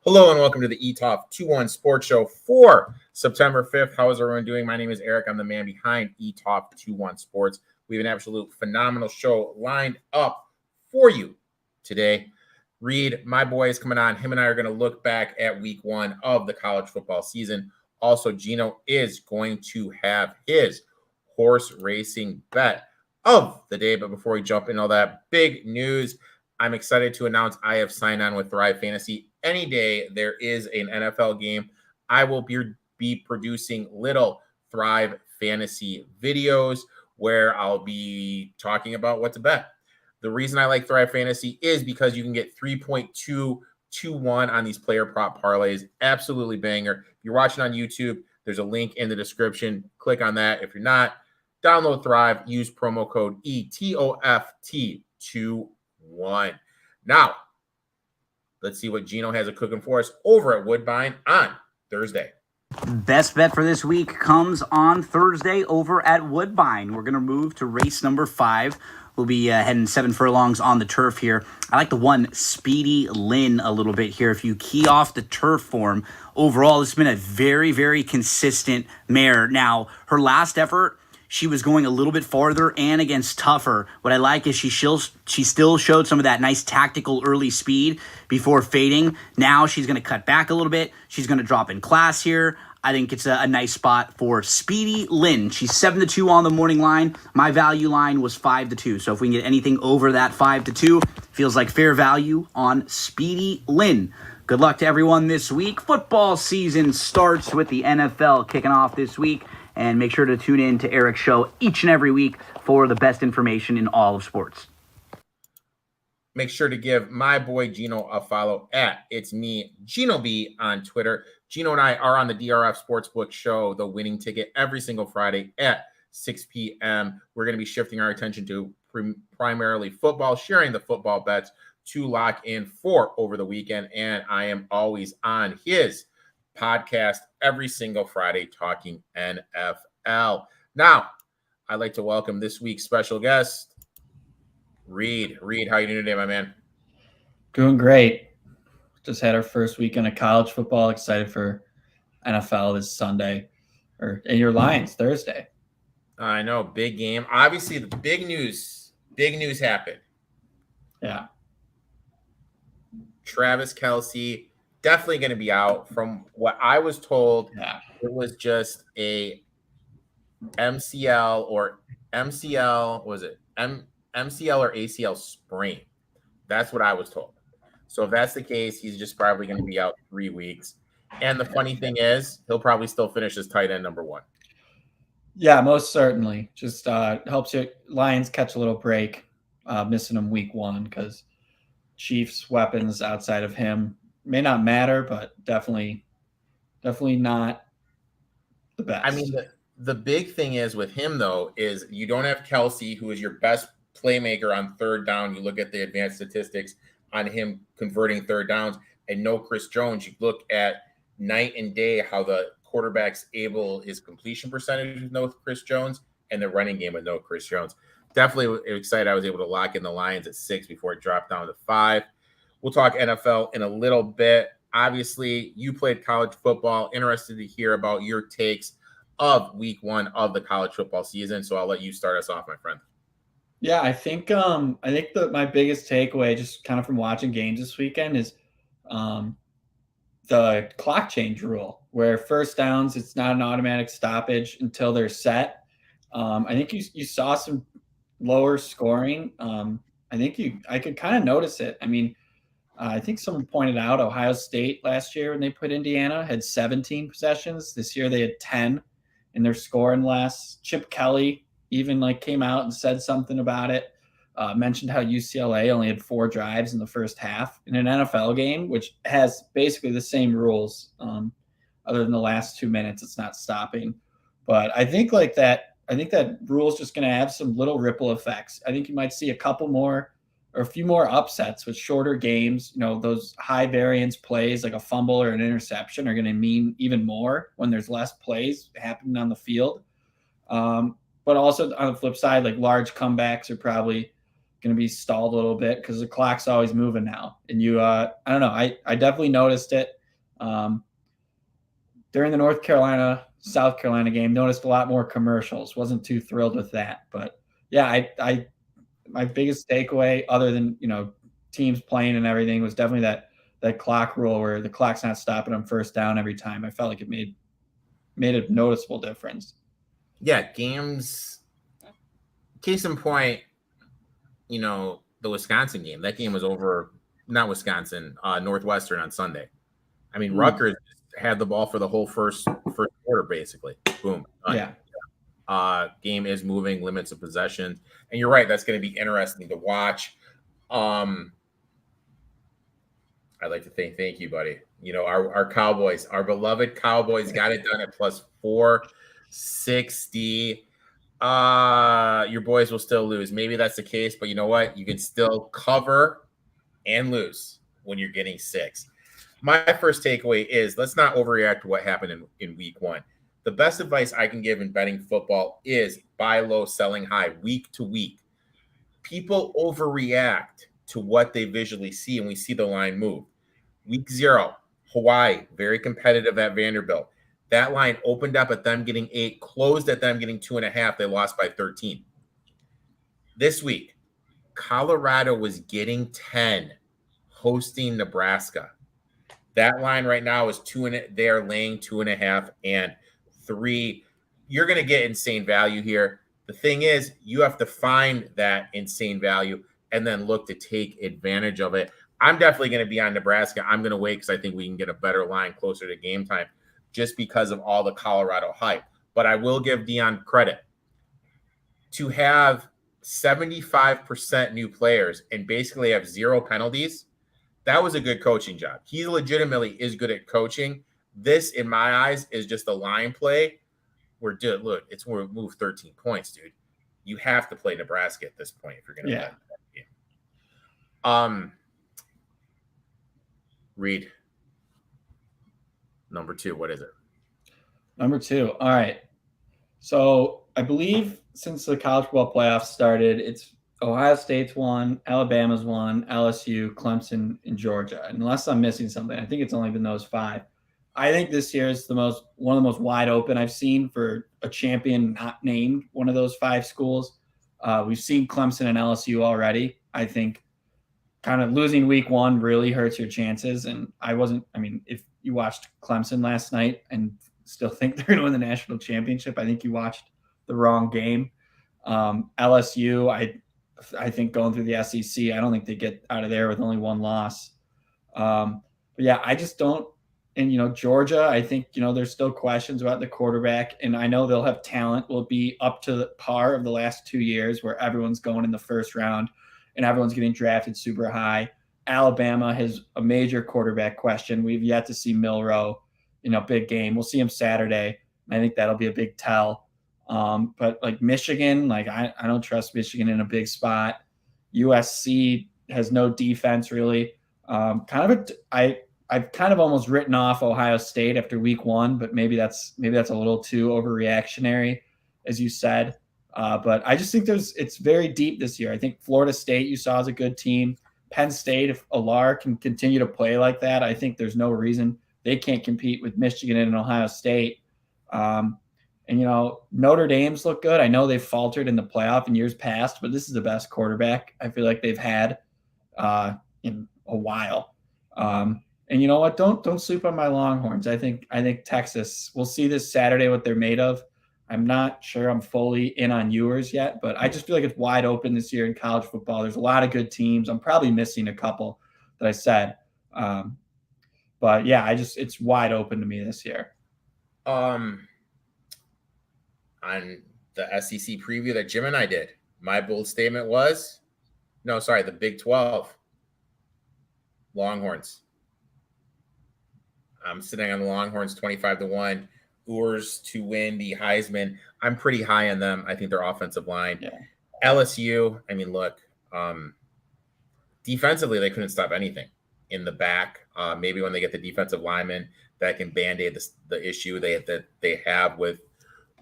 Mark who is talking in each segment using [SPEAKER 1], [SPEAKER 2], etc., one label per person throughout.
[SPEAKER 1] Hello and welcome to the Etoft21sports Show for September 5th. How is everyone doing? My name is Eric. I'm the man behind Etoft21sports. We have an absolute phenomenal show lined up for you today. Reed, my boy, is coming on. Him and I are going to look back at week one of the college football season. Also, Gino is going to have his horse racing bet of the day. But before we jump in all that big news, I'm excited to announce I have signed on with Thrive Fantasy. Any day there is an NFL game, I will be producing little Thrive Fantasy videos where I'll be talking about what to bet. The reason I like Thrive Fantasy is because you can get 3.221 on these player prop parlays. Absolutely banger. If you're watching on YouTube, there's a link in the description. Click on that. If you're not, download Thrive. Use promo code ETOFT21. Now, let's see what Gino has cooking for us over at Woodbine on Thursday.
[SPEAKER 2] Best bet for this week comes on Thursday over at Woodbine. We're going to move to race number 5. We'll be heading 7 furlongs on the turf here. I like the one Speedy Lynn a little bit here. If you key off the turf form, overall, this has been a very, very consistent mare. Now, her last effort, she was going a little bit farther and against tougher. What I like is she still showed some of that nice tactical early speed before fading. Now she's going to cut back a little bit. She's going to drop in class here. I think it's a nice spot for Speedy Lynn. She's 7-2 on the morning line. My value line was 5-2. So if we can get anything over that 5-2, feels like fair value on Speedy Lynn. Good luck to everyone this week. Football season starts with the NFL kicking off this week. And make sure to tune in to Eric's show each and every week for the best information in all of sports.
[SPEAKER 1] Make sure to give my boy Gino a follow at It's Me, Gino B on Twitter. Gino and I are on the DRF Sportsbook show, The Winning Ticket, every single Friday at 6 p.m. We're going to be shifting our attention to primarily football, sharing the football bets to lock in for over the weekend. And I am always on his podcast every single Friday talking NFL. Now, I'd like to welcome this week's special guest, Reed. Reed, how you doing today, my man?
[SPEAKER 3] Doing great. Just had our first weekend of college football. Excited for NFL this Sunday, and your Lions Thursday.
[SPEAKER 1] I know, big game. Obviously, the big news happened.
[SPEAKER 3] Yeah.
[SPEAKER 1] Travis Kelce definitely going to be out. From what I was told, It was just a MCL or ACL sprain. That's what I was told. So if that's the case, he's just probably going to be out 3 weeks. And the funny thing is, he'll probably still finish as tight end number 1.
[SPEAKER 3] Yeah, most certainly. Just helps your Lions catch a little break, missing him week 1 because Chiefs' weapons outside of him may not matter, but definitely not the best.
[SPEAKER 1] I mean, the big thing is with him, though, is you don't have Kelce, who is your best playmaker on third down. You look at the advanced statistics on him converting third downs, and no Chris Jones. You look at night and day how the quarterback's his completion percentage with no Chris Jones and the running game with no Chris Jones. Definitely excited I was able to lock in the Lions at 6 before it dropped down to 5. We'll talk NFL in a little bit. Obviously, you played college football. Interested to hear about your takes of week 1 of the college football season. So I'll let you start us off, my friend.
[SPEAKER 3] Yeah, I think my biggest takeaway just kind of from watching games this weekend is the clock change rule, where first downs, it's not an automatic stoppage until they're set. I think you saw some lower scoring. I could kind of notice it. I mean, I think someone pointed out Ohio State last year when they put Indiana had 17 possessions. This year they had 10 in their scoring less. Chip Kelly even came out and said something about it. Mentioned how UCLA only had 4 drives in the first half in an NFL game, which has basically the same rules. Other than the last 2 minutes, it's not stopping. But I think that rule is just going to have some little ripple effects. I think you might see a few more upsets with shorter games. Those high variance plays like a fumble or an interception are going to mean even more when there's less plays happening on the field. But also on the flip side, large comebacks are probably going to be stalled a little bit because the clock's always moving now. And I don't know. I definitely noticed it during the North Carolina, South Carolina game. Noticed a lot more commercials. Wasn't too thrilled with that. But yeah, my biggest takeaway, other than, teams playing and everything, was definitely that clock rule where the clock's not stopping them first down every time. I felt like it made a noticeable difference.
[SPEAKER 1] Yeah, games. Case in point, the Wisconsin game. That game was over. Not Wisconsin, Northwestern on Sunday. I mean, Rutgers had the ball for the whole first quarter, basically. Boom.
[SPEAKER 3] Yeah.
[SPEAKER 1] Game is moving, limits of possession, and you're right. That's going to be interesting to watch. I'd like to thank you, buddy. Our Cowboys, our beloved Cowboys, got it done at plus 460. Your boys will still lose. Maybe that's the case, but you know what? You can still cover and lose when you're getting 6. My first takeaway is let's not overreact to what happened in week 1. The best advice I can give in betting football is buy low, selling high, week to week. People overreact to what they visually see, and we see the line move. Week 0, Hawaii, very competitive at Vanderbilt. That line opened up at them getting 8, closed at them getting 2.5. They lost by 13. This week, Colorado was getting 10, hosting Nebraska. That line right now is 2, they're laying 2.5 and 3. You're going to get insane value here. The thing is, you have to find that insane value and then look to take advantage of it. I'm definitely going to be on Nebraska. I'm going to wait because I think we can get a better line closer to game time just because of all the Colorado hype. But I will give Dion credit. To have 75% new players and basically have 0 penalties, that was a good coaching job. He legitimately is good at coaching. This, in my eyes, is just a line play. We're move 13 points, dude. You have to play Nebraska at this point if you're going to bet that game. Reed, number 2, what is it?
[SPEAKER 3] Number 2. All right. So I believe since the college football playoffs started, it's Ohio State's won, Alabama's won, LSU, Clemson, and Georgia. Unless I'm missing something, I think it's only been those 5. I think this year is one of the most wide open I've seen for a champion not named one of those 5 schools. We've seen Clemson and LSU already. I think kind of losing week 1 really hurts your chances. And if you watched Clemson last night and still think they're going to win the national championship, I think you watched the wrong game. LSU, I think going through the SEC, I don't think they get out of there with only 1 loss. But yeah, I just don't. And, Georgia, I think, there's still questions about the quarterback. And I know they'll have talent, will be up to the par of the last 2 years where everyone's going in the first round and everyone's getting drafted super high. Alabama has a major quarterback question. We've yet to see Milroe in a big game. We'll see him Saturday. I think that'll be a big tell. But like Michigan, I don't trust Michigan in a big spot. USC has no defense really. I've kind of almost written off Ohio State after week 1, but maybe that's a little too overreactionary, as you said. But I just think it's very deep this year. I think Florida State you saw is a good team. Penn State, if Alar can continue to play like that, I think there's no reason they can't compete with Michigan and Ohio State. And Notre Dame's look good. I know they've faltered in the playoff in years past, but this is the best quarterback I feel like they've had in a while. And you know what? Don't sleep on my Longhorns. I think Texas. We'll see this Saturday what they're made of. I'm not sure I'm fully in on yours yet, but I just feel like it's wide open this year in college football. There's a lot of good teams. I'm probably missing a couple that I said, but yeah, it's wide open to me this year.
[SPEAKER 1] On the SEC preview that Jim and I did, my bold statement was, the Big 12 Longhorns. I'm sitting on the Longhorns 25-1. Urs to win the Heisman. I'm pretty high on them. I think their offensive line.
[SPEAKER 3] Yeah.
[SPEAKER 1] LSU, look, defensively, they couldn't stop anything in the back. Maybe when they get the defensive lineman that can band-aid the issue they have with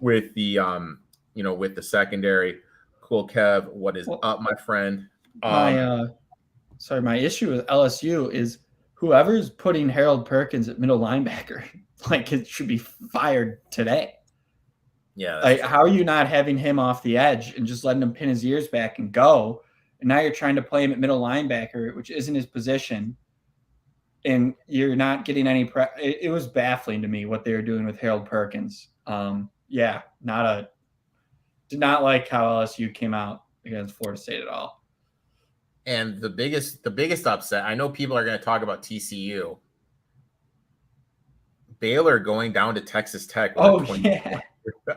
[SPEAKER 1] the with the secondary. Cool, Kev. What is up, my friend?
[SPEAKER 3] My issue with LSU is whoever's putting Harold Perkins at middle linebacker, like it should be fired today.
[SPEAKER 1] Yeah.
[SPEAKER 3] Like, how are you not having him off the edge and just letting him pin his ears back and go? And now you're trying to play him at middle linebacker, which isn't his position. And you're not getting any it was baffling to me what they were doing with Harold Perkins. Did not like how LSU came out against Florida State at all.
[SPEAKER 1] And the biggest upset, I know people are going to talk about TCU. Baylor going down to Texas Tech.
[SPEAKER 3] Yeah.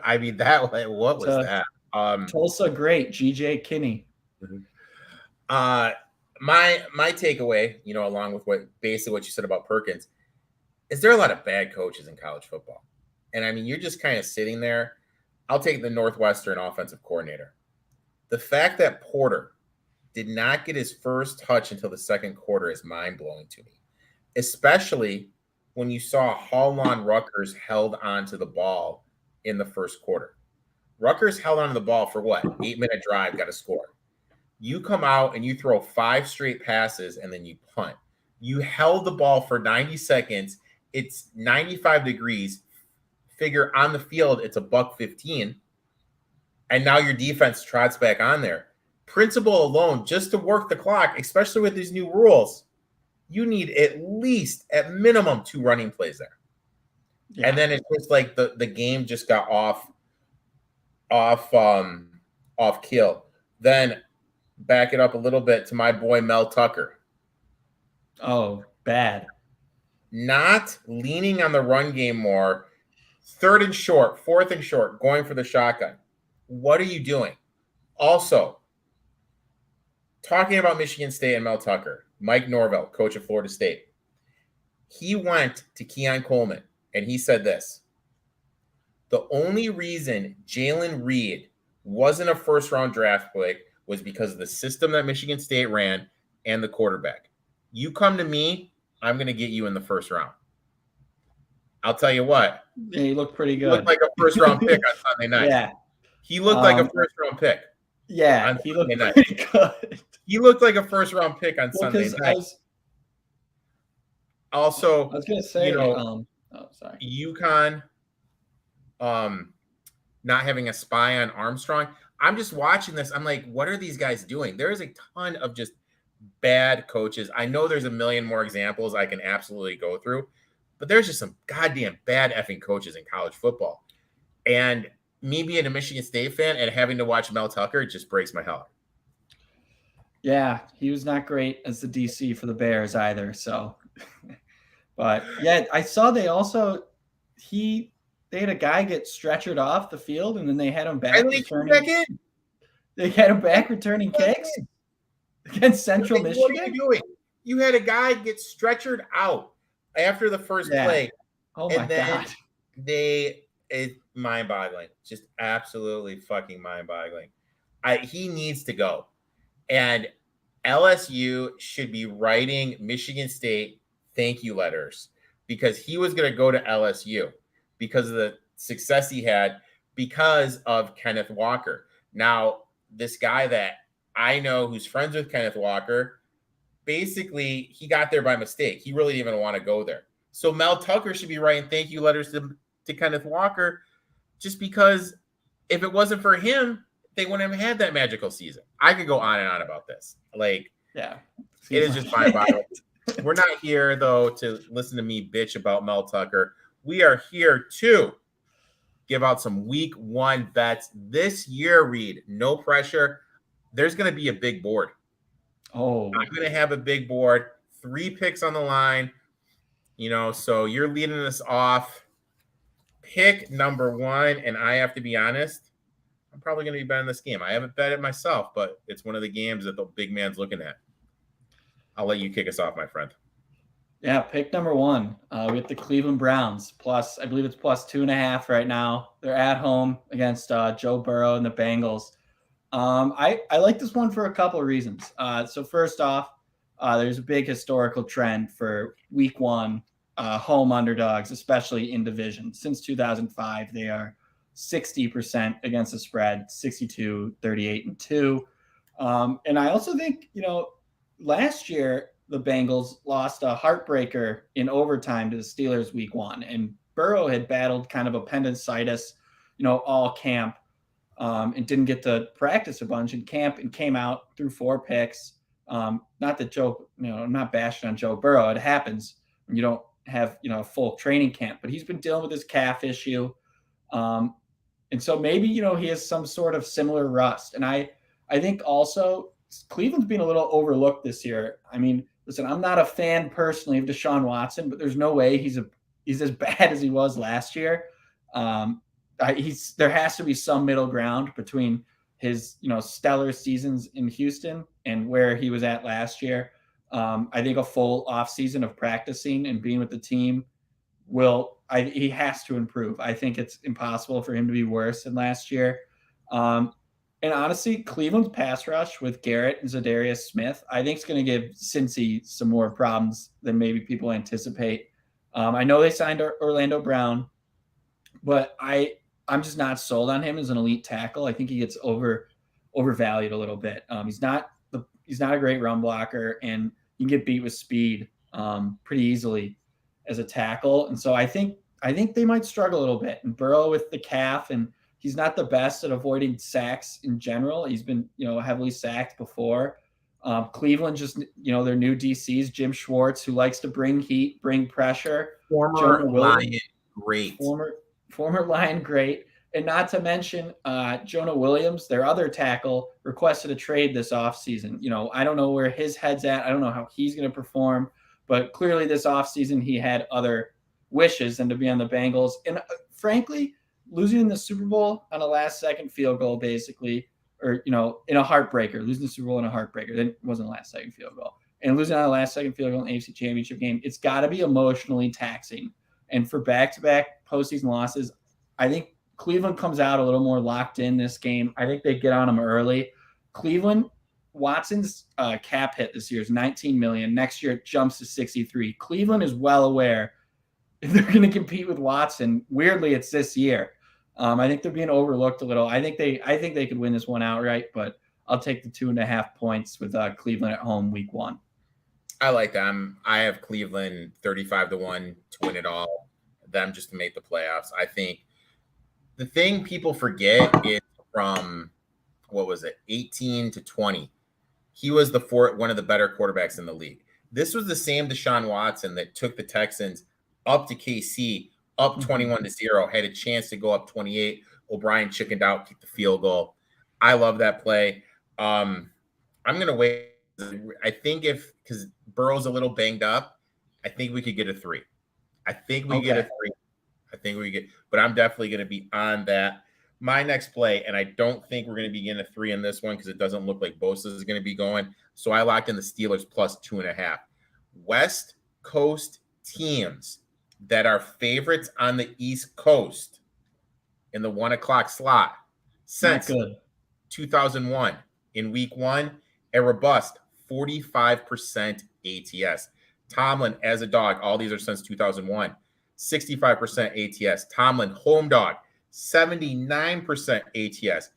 [SPEAKER 1] I mean, what was that?
[SPEAKER 3] Tulsa great, GJ Kinney.
[SPEAKER 1] My takeaway, along with what you said about Perkins, is there are a lot of bad coaches in college football. And I mean, you're just kind of sitting there. I'll take the Northwestern offensive coordinator. The fact that Porter did not get his first touch until the second quarter is mind-blowing to me, especially when you saw how long Rutgers held onto the ball in the first quarter. Rutgers held onto the ball for what? 8-minute drive, got a score. You come out and you throw 5 straight passes and then you punt. You held the ball for 90 seconds. It's 95 degrees. Figure on the field, it's $115. And now your defense trots back on there. Principle alone, just to work the clock, especially with these new rules, you need at minimum 2 running plays there. Yeah. And then it's just like the game just got off kill. Then back it up a little bit to my boy Mel Tucker.
[SPEAKER 3] Oh, bad.
[SPEAKER 1] Not leaning on the run game more. 3rd and short, 4th and short, going for the shotgun. What are you doing? Also, talking about Michigan State and Mel Tucker, Mike Norvell, coach of Florida State, he went to Keon Coleman and he said this: the only reason Jalen Reed wasn't a first-round draft pick was because of the system that Michigan State ran and the quarterback. You come to me, I'm going to get you in the first round. I'll tell you what.
[SPEAKER 3] Yeah, he looked pretty good.
[SPEAKER 1] He looked like a first-round pick on Sunday night.
[SPEAKER 3] Yeah.
[SPEAKER 1] He looked like a first-round pick.
[SPEAKER 3] Yeah, he looked pretty good.
[SPEAKER 1] He looked like a first-round pick on Sunday night. I was
[SPEAKER 3] going to say,
[SPEAKER 1] sorry. UConn not having a spy on Armstrong. I'm just watching this. I'm like, what are these guys doing? There is a ton of just bad coaches. I know there's a million more examples I can absolutely go through, but there's just some goddamn bad effing coaches in college football. And me being a Michigan State fan and having to watch Mel Tucker, it just breaks my heart.
[SPEAKER 3] Yeah, he was not great as the DC for the Bears either. So, but yeah, I saw they had a guy get stretchered off the field and then they had him back returning. They had him back returning kicks against Central Michigan.
[SPEAKER 1] What are you doing? You had a guy get stretchered out after the first play.
[SPEAKER 3] Oh my God.
[SPEAKER 1] It's mind-boggling. Just absolutely fucking mind-boggling. He needs to go. And LSU should be writing Michigan State thank you letters because he was going to go to LSU because of the success he had because of Kenneth Walker. Now, this guy that I know who's friends with Kenneth Walker, basically he got there by mistake. He really didn't even want to go there. So Mel Tucker should be writing thank you letters to Kenneth Walker just because if it wasn't for him, they wouldn't have had that magical season. I could go on and on about this. Like,
[SPEAKER 3] yeah,
[SPEAKER 1] it is just mind-boggling. We're not here, though, to listen to me bitch about Mel Tucker. We are here to give out some week 1 bets this year, Reed. No pressure. There's going to be a big board.
[SPEAKER 3] Oh,
[SPEAKER 1] I'm going to have a big board. 3 picks on the line. So you're leading us off. Pick number 1, and I have to be honest, I'm probably going to be betting this game. I haven't bet it myself, but it's one of the games that the big man's looking at. I'll let you kick us off, my friend.
[SPEAKER 3] Yeah, pick number 1. We have the Cleveland Browns plus, I believe it's plus 2.5 right now. They're at home against Joe Burrow and the Bengals. I like this one for a couple of reasons. So first off, there's a big historical trend for week 1 home underdogs, especially in division. Since 2005, they are 60% against the spread, 62, 38, and 2. And I also think, last year the Bengals lost a heartbreaker in overtime to the Steelers week 1, and Burrow had battled kind of appendicitis, all camp, and didn't get to practice a bunch in camp and came out through 4 picks. Not that I'm not bashing on Joe Burrow. It happens when you don't have, a full training camp, but he's been dealing with his calf issue. And so maybe, he has some sort of similar rust. And I think also Cleveland's been a little overlooked this year. I mean, listen, I'm not a fan personally of Deshaun Watson, but there's no way he's as bad as he was last year. There has to be some middle ground between his, stellar seasons in Houston and where he was at last year. I think a full offseason of practicing and being with the team he has to improve. I think it's impossible for him to be worse than last year. And honestly, Cleveland's pass rush with Garrett and Zadarius Smith, I think, is going to give Cincy some more problems than maybe people anticipate. I know they signed Orlando Brown, but I'm just not sold on him as an elite tackle. I think he gets overvalued a little bit. He's not a great run blocker, and you can get beat with speed pretty easily as a tackle. And so I think they might struggle a little bit. And Burrow with the calf, and he's not the best at avoiding sacks in general. He's been, heavily sacked before. Cleveland just, their new DCs, Jim Schwartz, who likes to bring heat, bring pressure.
[SPEAKER 1] Former Lion great.
[SPEAKER 3] Former Lion great. And not to mention Jonah Williams, their other tackle, requested a trade this offseason. I don't know where his head's at. I don't know how he's going to perform. But clearly this offseason he had other wishes than to be on the Bengals. And frankly, losing in the Super Bowl on a last-second field goal, basically, or, in a heartbreaker, losing the Super Bowl in a heartbreaker. Then it wasn't a last-second field goal. And losing on a last-second field goal in the AFC Championship game, it's got to be emotionally taxing. And for back-to-back postseason losses, I think Cleveland comes out a little more locked in this game. I think they get on them early. Watson's cap hit this year is $19 million. Next year it jumps to $63 million. Cleveland is well aware if they're going to compete with Watson. Weirdly, it's this year. I think they're being overlooked a little. I think they could win this one outright, but I'll take the 2.5 points with Cleveland at home week 1.
[SPEAKER 1] I like them. I have Cleveland 35-1 to win it all. Them just to make the playoffs. I think the thing people forget is from 18 to 20. He was one of the better quarterbacks in the league. This was the same Deshaun Watson that took the Texans up to KC, up 21-0, had a chance to go up 28. O'Brien chickened out, kicked the field goal. I love that play. I'm going to wait. I think because Burrow's a little banged up, I think we could get a 3. I think we get a 3. But I'm definitely going to be on that. My next play, and I don't think we're going to be getting a 3 in this one because it doesn't look like Bosa is going to be going. So I locked in the Steelers plus 2.5. West Coast teams that are favorites on the East Coast in the 1:00 slot since 2001. In week 1, a robust 45% ATS. Tomlin as a dog, all these are since 2001. 65% ATS. Tomlin, home dog, 79% ATS.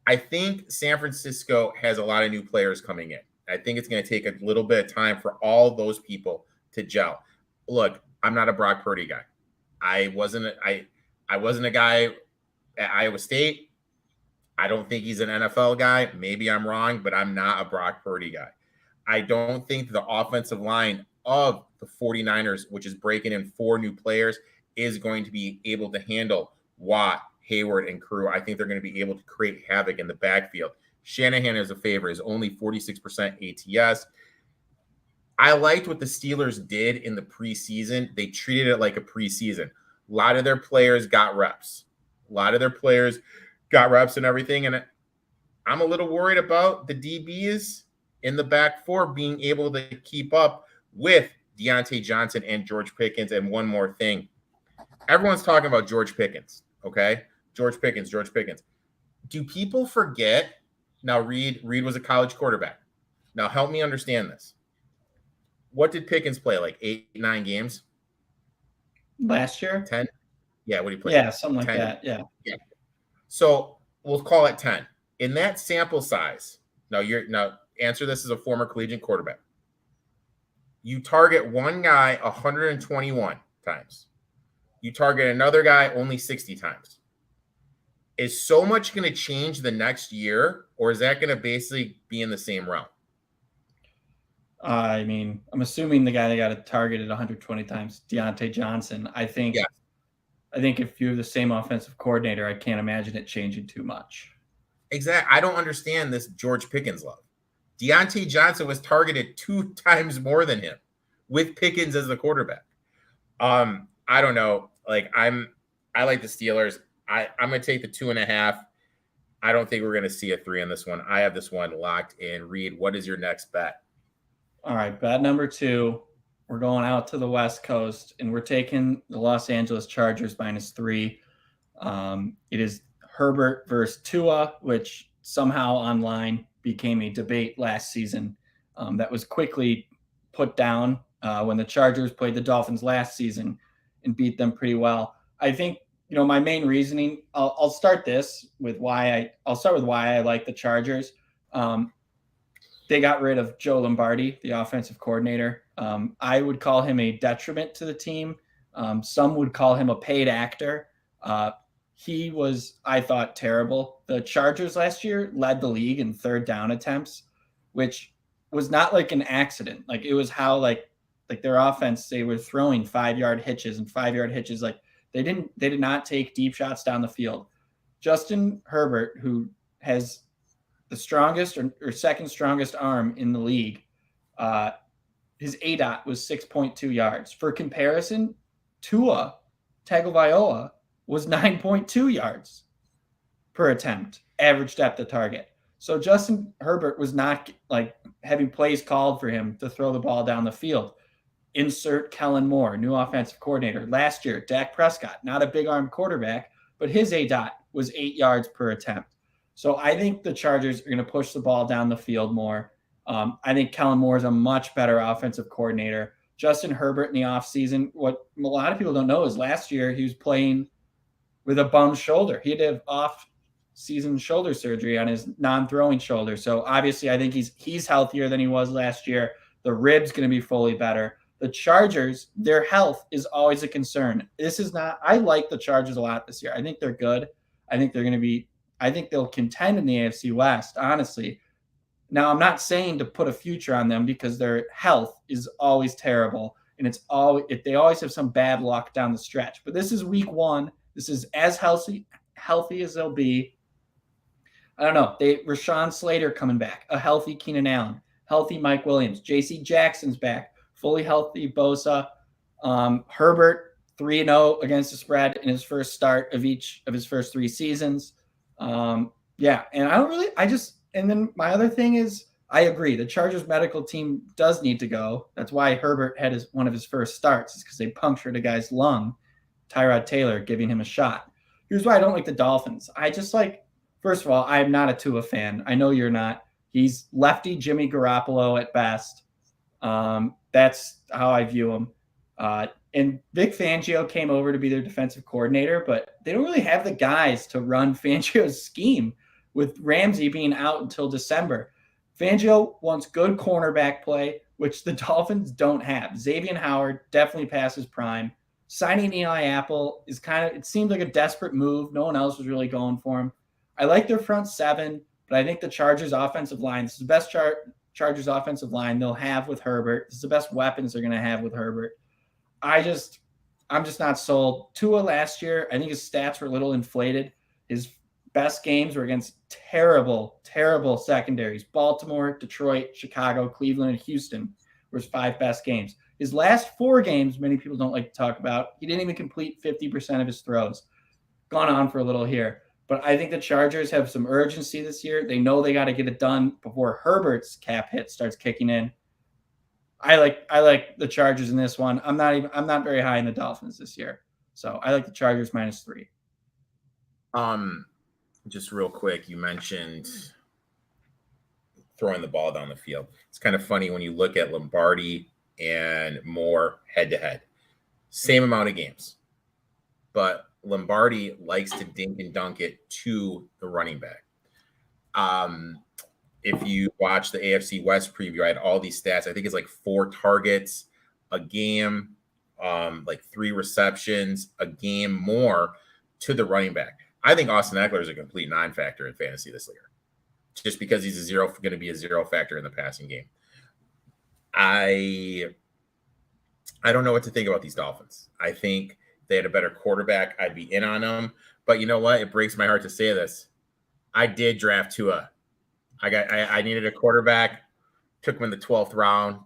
[SPEAKER 1] I think San Francisco has a lot of new players coming in. I think it's going to take a little bit of time for all those people to gel. Look, I'm not a Brock Purdy guy. I wasn't a guy at Iowa State. I don't think he's an NFL guy. Maybe I'm wrong, but I'm not a Brock Purdy guy. I don't think the offensive line of the 49ers, which is breaking in 4 new players, is going to be able to handle Watt, Hayward, and crew. I think they're going to be able to create havoc in the backfield. Shanahan as a favor is only 46% ATS. I liked what the Steelers did in the preseason. They treated it like a preseason. A lot of their players got reps. And everything. And I'm a little worried about the DBs in the back 4 being able to keep up with Deontay Johnson and George Pickens. And one more thing. Everyone's talking about George Pickens, okay? George Pickens. Do people forget? Now, Reed was a college quarterback. Now, help me understand this. What did Pickens play, like 8, 9 games?
[SPEAKER 3] Last year?
[SPEAKER 1] 10? Yeah, what did he play?
[SPEAKER 3] Yeah, something like
[SPEAKER 1] 10?
[SPEAKER 3] that, yeah.
[SPEAKER 1] So we'll call it 10. In that sample size, Now answer this as a former collegiate quarterback. You target one guy 121 times. You target another guy only 60 times. Is so much going to change the next year, or is that going to basically be in the same realm?
[SPEAKER 3] I mean, I'm assuming the guy that got targeted 120 times, Deontay Johnson. I think if you're the same offensive coordinator, I can't imagine it changing too much.
[SPEAKER 1] Exactly. I don't understand this George Pickens love. Deontay Johnson was targeted 2 times more than him with Pickens as the quarterback. I don't know. Like I like the Steelers. I'm going to take the 2.5. I don't think we're going to see a 3 on this one. I have this one locked in. Reed, what is your next bet?
[SPEAKER 3] All right, bet number 2. We're going out to the West Coast, and we're taking the Los Angeles Chargers -3. It is Herbert versus Tua, which somehow online became a debate last season that was quickly put down when the Chargers played the Dolphins last season and beat them pretty well. I think, my main reasoning, I'll start this with why I like the Chargers. They got rid of Joe Lombardi, the offensive coordinator. I would call him a detriment to the team. Some would call him a paid actor. He was, I thought, terrible. The Chargers last year led the league in third down attempts, which was not like an accident. Like it was how like their offense, they were throwing 5-yard hitches and 5-yard hitches. Like they did not take deep shots down the field. Justin Herbert, who has the strongest or second strongest arm in the league, his ADOT was 6.2 yards. For comparison, Tua Tagovailoa was 9.2 yards per attempt, average depth of target. So Justin Herbert was not like having plays called for him to throw the ball down the field. Insert Kellen Moore, new offensive coordinator. Last year, Dak Prescott, not a big arm quarterback, but his ADOT was 8 yards per attempt. So I think the Chargers are going to push the ball down the field more. I think Kellen Moore is a much better offensive coordinator. Justin Herbert in the offseason, what a lot of people don't know is last year he was playing with a bum shoulder. He had to have off-season shoulder surgery on his non-throwing shoulder. So obviously I think he's healthier than he was last year. The rib's going to be fully better. The Chargers, their health is always a concern. I like the Chargers a lot this year. I think they're good. I think they'll contend in the AFC West, honestly. Now, I'm not saying to put a future on them because their health is always terrible, and they always have some bad luck down the stretch. But this is week 1. This is as healthy as they'll be. I don't know. Rashawn Slater coming back, a healthy Keenan Allen, healthy Mike Williams, J.C. Jackson's back, fully healthy Bosa. Herbert 3-0 against the spread in his first start of each of his first 3 seasons. And then my other thing is I agree. The Chargers medical team does need to go. That's why Herbert had one of his first starts, is because they punctured a guy's lung, Tyrod Taylor, giving him a shot. Here's why I don't like the Dolphins. First of all, I'm not a Tua fan. I know you're not. He's lefty Jimmy Garoppolo at best. That's how I view him. And Vic Fangio came over to be their defensive coordinator, but they don't really have the guys to run Fangio's scheme, with Ramsey being out until December. Fangio wants good cornerback play, which the Dolphins don't have. Xavier Howard definitely past his prime. Signing Eli Apple it seemed like a desperate move. No one else was really going for him. I like their front 7, but I think the Chargers offensive line, this is the best Chargers offensive line they'll have with Herbert. This is the best weapons they're going to have with Herbert. I'm just not sold. Tua last year, I think his stats were a little inflated. His best games were against terrible, terrible secondaries. Baltimore, Detroit, Chicago, Cleveland, and Houston were his 5 best games. His last 4 games, many people don't like to talk about, he didn't even complete 50% of his throws. Gone on for a little here. But I think the Chargers have some urgency this year. They know they got to get it done before Herbert's cap hit starts kicking in. I like the Chargers in this one. I'm not very high in the Dolphins this year. So I like the Chargers -3.
[SPEAKER 1] Just real quick, you mentioned throwing the ball down the field. It's kind of funny when you look at Lombardi and Moore head-to-head. Same amount of games. But Lombardi likes to dink and dunk it to the running back. if you watch the AFC West preview, I had all these stats. I think it's like 4 targets a game, like 3 receptions a game more to the running back. I think Austin Eckler is a complete non-factor in fantasy this year, just because he's going to be a 0 factor in the passing game. I don't know what to think about these Dolphins. I think they had a better quarterback. I'd be in on them. But you know what? It breaks my heart to say this. I did draft Tua. I needed a quarterback. Took him in the 12th round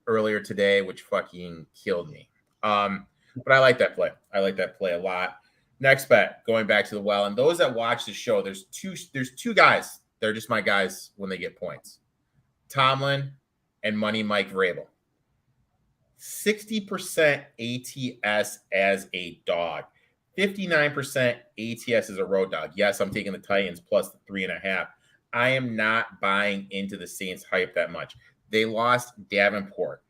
[SPEAKER 1] earlier today, which fucking killed me. But I like that play. I like that play a lot. Next bet, going back to the well. And those that watch the show, there's two guys. They're just my guys when they get points. Tomlin and Money Mike Vrabel. 60% ATS as a dog. 59% ATS as a road dog. Yes, I'm taking the Titans plus the 3.5. I am not buying into the Saints hype that much. They lost Davenport.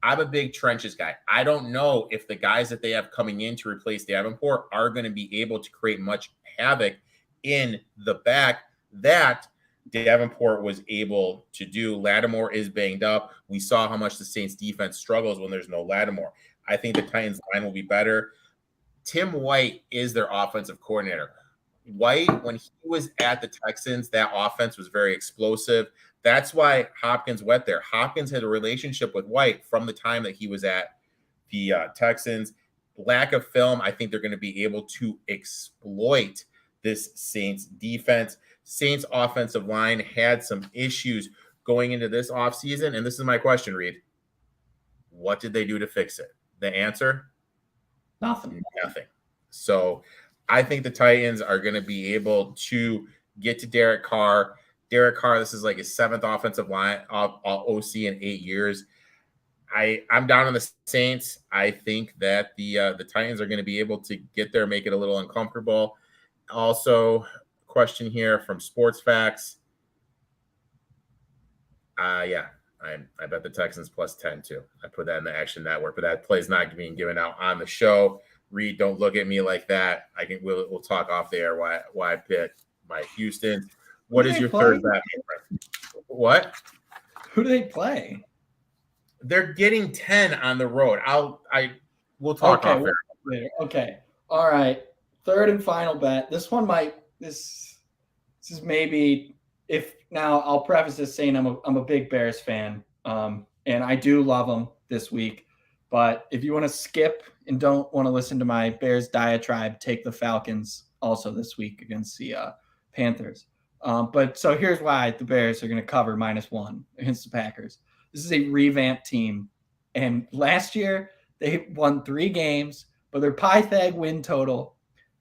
[SPEAKER 1] I'm a big trenches guy. I don't know if the guys that they have coming in to replace Davenport are going to be able to create much havoc in the back that Davenport was able to do. Lattimore is banged up. We saw how much the Saints defense struggles when there's no Lattimore. I think the Titans line will be better. Tim White is their offensive coordinator. White, when he was at the Texans, that offense was very explosive. That's why Hopkins went there. Hopkins had a relationship with White from the time that he was at the Texans. Lack of film, I think they're going to be able to exploit this Saints defense. Saints offensive line had some issues going into this offseason, and this is my question, Reed. What did they do to fix it? The answer?
[SPEAKER 3] Nothing.
[SPEAKER 1] So I think the Titans are going to be able to get to Derek Carr. Derek Carr, this is like his 7th offensive line OC in 8 years. I'm down on the Saints. I think that the Titans are going to be able to get there, make it a little uncomfortable. Also, question here from Sports Facts. I bet the Texans plus 10 too. I put that in the Action Network, but that play is not being given out on the show. Reed, don't look at me like that. We'll talk off the air why I picked my Houston. What is your third bet? What?
[SPEAKER 3] Who do they play?
[SPEAKER 1] They're getting 10 on the road. We'll talk off air.
[SPEAKER 3] Okay. All right. Third and final bet. This one this is maybe now I'll preface this saying I'm a big Bears fan. And I do love them this week. But if you want to skip and don't want to listen to my Bears diatribe, take the Falcons also this week against the Panthers. But so here's why the Bears are going to cover -1 against the Packers. This is a revamped team. And last year they won 3 games, but their Pythag win total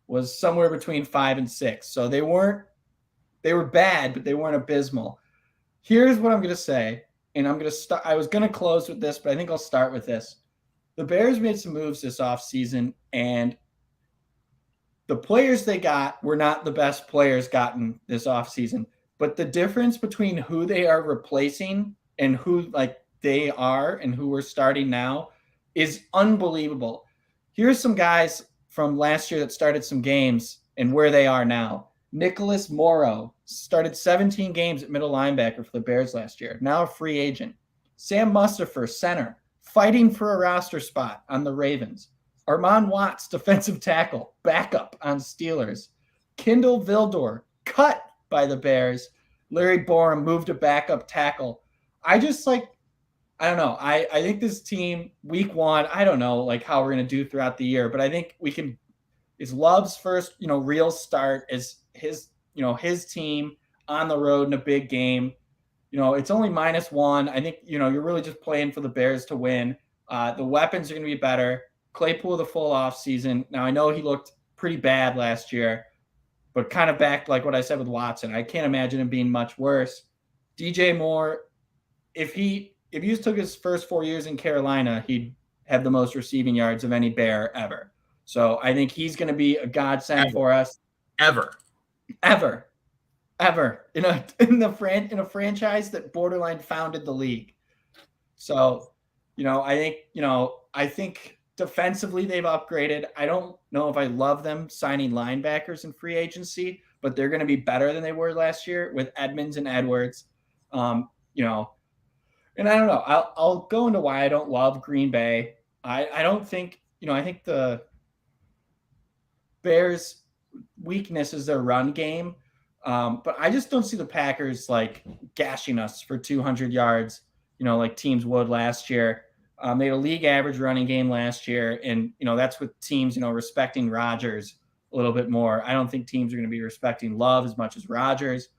[SPEAKER 3] was somewhere between 5 and 6. So they were bad, but they weren't abysmal. Here's what I'm going to say. And I'm going to start. I was going to close with this, but I think I'll start with this. The Bears made some moves this offseason, and the players they got were not the best players gotten this offseason. But the difference between who they are replacing and who they are and who we're starting now is unbelievable. Here's some guys from last year that started some games and where they are now. Nicholas Morrow started 17 games at middle linebacker for the Bears last year, now a free agent. Sam Mustipher, center, fighting for a roster spot on the Ravens. Armand Watts, defensive tackle, backup on Steelers. Kendall Vildor, cut by the Bears. Larry Borum moved to backup tackle. I don't know. I think this team, week 1, I don't know how we're going to do throughout the year, but I think we can. It's Love's first, real start as his team on the road in a big game. It's only -1. I think, you're really just playing for the Bears to win. The weapons are going to be better. Claypool the full off season. Now I know he looked pretty bad last year, but kind of back like what I said with Watson. I can't imagine him being much worse. DJ Moore, if he just took his first 4 years in Carolina, he'd have the most receiving yards of any Bear ever. So I think he's going to be a godsend for us. Ever. In a franchise that borderline founded the league. So, I think defensively they've upgraded. I don't know if I love them signing linebackers in free agency, but they're going to be better than they were last year with Edmonds and Edwards. You know, and I don't know. I'll go into why I don't love Green Bay. I don't think, I think the Bears' weakness is their run game. But I just don't see the Packers like gashing us for 200 yards, like teams would last year. They had a league average running game last year. And, that's with teams, respecting Rodgers a little bit more. I don't think teams are going to be respecting Love as much as Rodgers.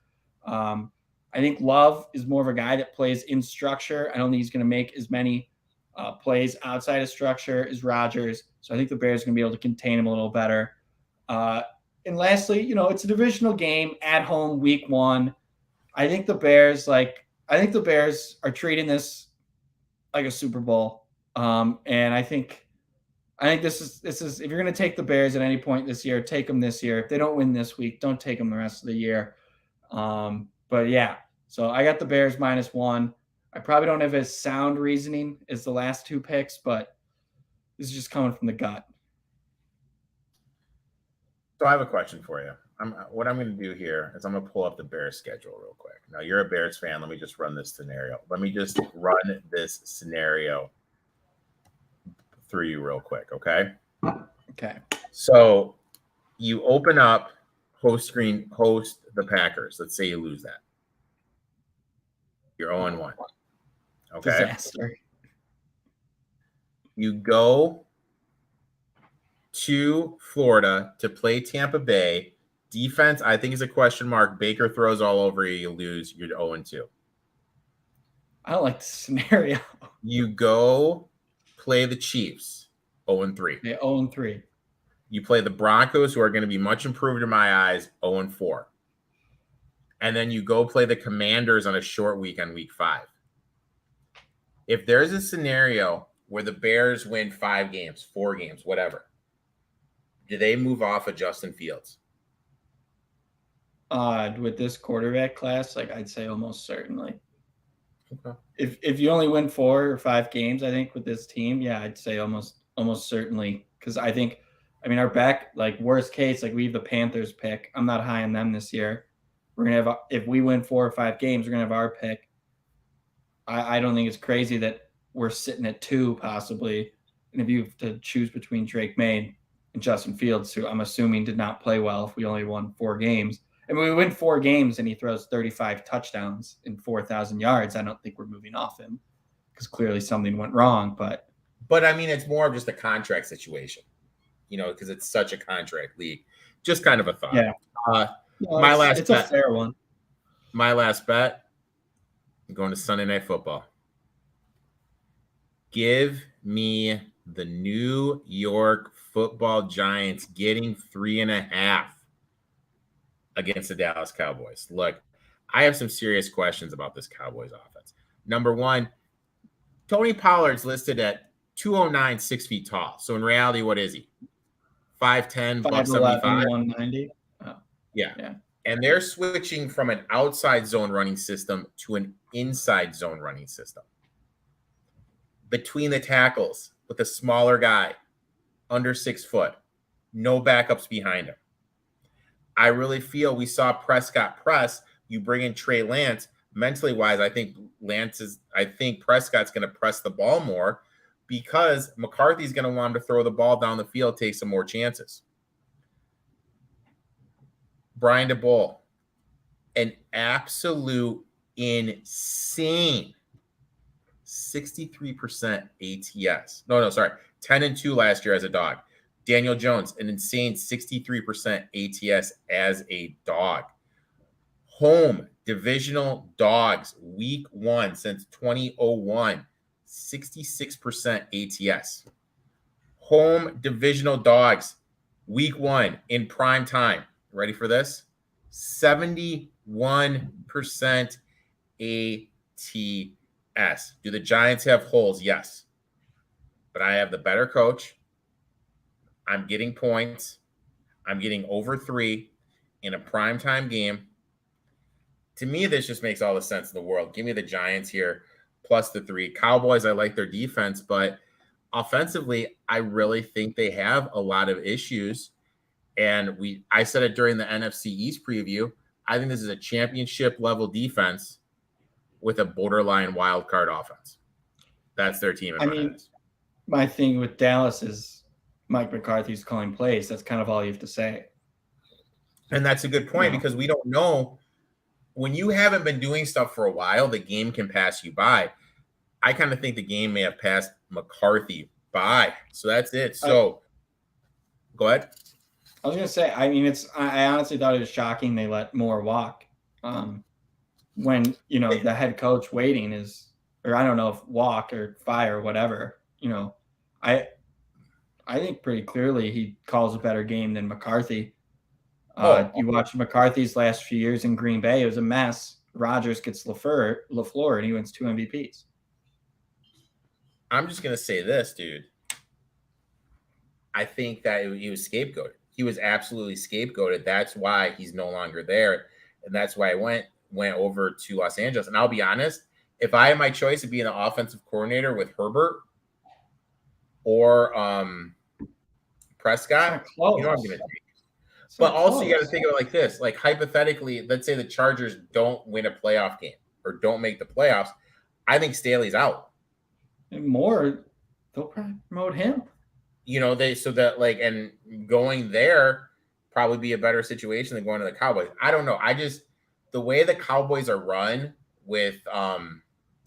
[SPEAKER 3] I think Love is more of a guy that plays in structure. I don't think he's going to make as many plays outside of structure as Rodgers. So I think the Bears are going to be able to contain him a little better. And lastly, it's a divisional game at home, week 1. I think the Bears are treating this like a Super Bowl. And I think this is if you're going to take the Bears at any point this year, take them this year. If they don't win this week, don't take them the rest of the year. But yeah, so I got the Bears -1. I probably don't have as sound reasoning as the last 2 picks, but this is just coming from the gut.
[SPEAKER 1] So I have a question for you. What I'm going to do here is I'm going to pull up the Bears schedule real quick. Now, you're a Bears fan. Let me just run this scenario. Let me just run this scenario through you real quick, okay?
[SPEAKER 3] Okay.
[SPEAKER 1] So you open up, host the Packers. Let's say you lose that. You're 0-1. Okay.
[SPEAKER 3] Disaster.
[SPEAKER 1] You go to Florida to play Tampa Bay. Defense, I think, is a question mark. Baker throws all over you. You lose. You're 0-2.
[SPEAKER 3] I don't like the scenario.
[SPEAKER 1] You go play the Chiefs, 0-3.
[SPEAKER 3] Yeah, 0-3.
[SPEAKER 1] You play the Broncos, who are going to be much improved in my eyes, 0-4. And then you go play the Commanders on a short week on week 5. If there's a scenario where the Bears win 5 games, 4 games, whatever, do they move off of Justin Fields?
[SPEAKER 3] With this quarterback class, I'd say almost certainly.
[SPEAKER 1] Okay.
[SPEAKER 3] If you only win 4 or 5 games, I think with this team, yeah, I'd say almost certainly, because I think, our back, worst case, we have the Panthers pick. I'm not high on them this year. We're gonna have, if we win 4 or 5 games, we're gonna have our pick. I don't think it's crazy that we're sitting at 2 possibly, and if you have to choose between Drake May and Justin Fields, who I'm assuming did not play well if we only won 4 games. And when we win 4 games and he throws 35 touchdowns and 4,000 yards, I don't think we're moving off him because clearly something went wrong. But
[SPEAKER 1] it's more of just a contract situation, because it's such a contract league. Just kind of a thought.
[SPEAKER 3] Yeah. It's a fair one.
[SPEAKER 1] My last bet, I'm going to Sunday Night Football. Give me the New York Football Giants getting 3.5 against the Dallas Cowboys. Look, I have some serious questions about this Cowboys offense. Number one, Tony Pollard's listed at 209, 6 feet tall. So in reality, what is he? 5'10",
[SPEAKER 3] 5'11",
[SPEAKER 1] 175?
[SPEAKER 3] 190. Oh,
[SPEAKER 1] yeah. And they're switching from an outside zone running system to an inside zone running system. Between the tackles with a smaller guy, under 6 foot, no backups behind him. I really feel we saw Prescott press. You bring in Trey Lance. Mentally wise, I think Prescott's going to press the ball more because McCarthy's going to want him to throw the ball down the field, take some more chances. Brian DeBoll, an absolute insane 63% ATS. No, sorry. 10-2 last year as a dog. Daniel Jones, an insane 63% ATS as a dog. Home divisional dogs, week 1 since 2001, 66% ATS. Home divisional dogs, week 1 in prime time. Ready for this? 71% ATS. Do the Giants have holes? Yes. But I have the better coach. I'm getting points. I'm getting over 3 in a primetime game. To me, this just makes all the sense in the world. Give me the Giants here, plus the 3. Cowboys, I like their defense, but offensively, I really think they have a lot of issues. And I said it during the NFC East preview. I think this is a championship level defense with a borderline wild card offense. That's their team.
[SPEAKER 3] I mean, my thing with Dallas is Mike McCarthy's calling plays. That's kind of all you have to say.
[SPEAKER 1] And that's a good point because we don't know. When you haven't been doing stuff for a while, the game can pass you by. I kind of think the game may have passed McCarthy by. So that's it. So go ahead.
[SPEAKER 3] I was going to say, I mean, I honestly thought it was shocking they let Moore walk. When, the head coach waiting is, or I don't know if walk or fire or whatever, I think pretty clearly he calls a better game than McCarthy. You watch McCarthy's last few years in Green Bay, it was a mess. Rodgers gets LaFleur, and he wins 2 MVPs.
[SPEAKER 1] I'm just going to say this, dude. I think that he was scapegoated. He was absolutely scapegoated. That's why he's no longer there. And that's why I went over to Los Angeles. And I'll be honest, if I had my choice of being an offensive coordinator with Herbert or Prescott, you know what I'm going to take. But also you got to think of it like this. Like hypothetically, let's say the Chargers don't win a playoff game or don't make the playoffs. I think Staley's out.
[SPEAKER 3] And more, they'll probably promote him.
[SPEAKER 1] And going there probably be a better situation than going to the Cowboys. I don't know. The way the Cowboys are run with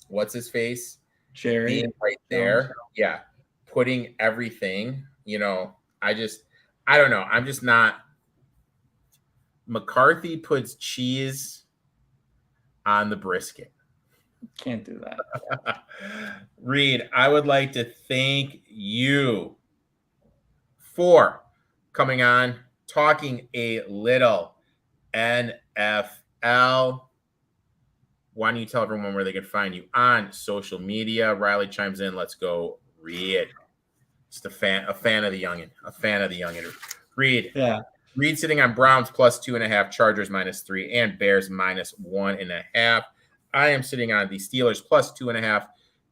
[SPEAKER 1] what's his face?
[SPEAKER 3] Jerry
[SPEAKER 1] being right there. Yeah. Putting everything, I don't know. I'm just not. McCarthy puts cheese on the brisket.
[SPEAKER 3] Can't do that.
[SPEAKER 1] Reed, I would like to thank you for coming on, talking a little NFL. Why don't you tell everyone where they can find you on social media? Riley chimes in. Let's go, Reed. Just a fan of the youngin. Reed.
[SPEAKER 3] Yeah.
[SPEAKER 1] Reed sitting on Browns plus 2.5, Chargers -3, and Bears -1.5. I am sitting on the Steelers plus 2.5,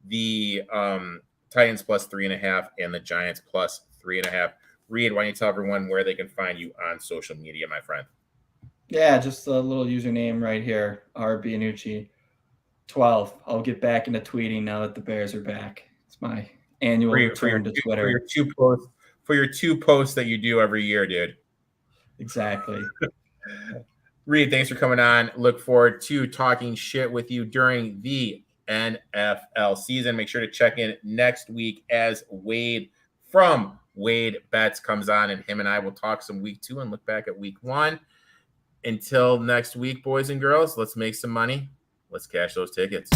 [SPEAKER 1] the Titans plus 3.5, and the Giants plus 3.5. Reed, why don't you tell everyone where they can find you on social media, my friend?
[SPEAKER 3] Yeah, just a little username right here, RBanucci12. I'll get back into tweeting now that the Bears are back. It's my annual return to Twitter.
[SPEAKER 1] For your two posts that you do every year, dude.
[SPEAKER 3] Exactly.
[SPEAKER 1] Reed, thanks for coming on. Look forward to talking shit with you during the NFL season. Make sure to check in next week as Wade from Wade Bets comes on, and him and I will talk some week 2 and look back at week 1. Until next week, boys and girls, let's make some money. Let's cash those tickets.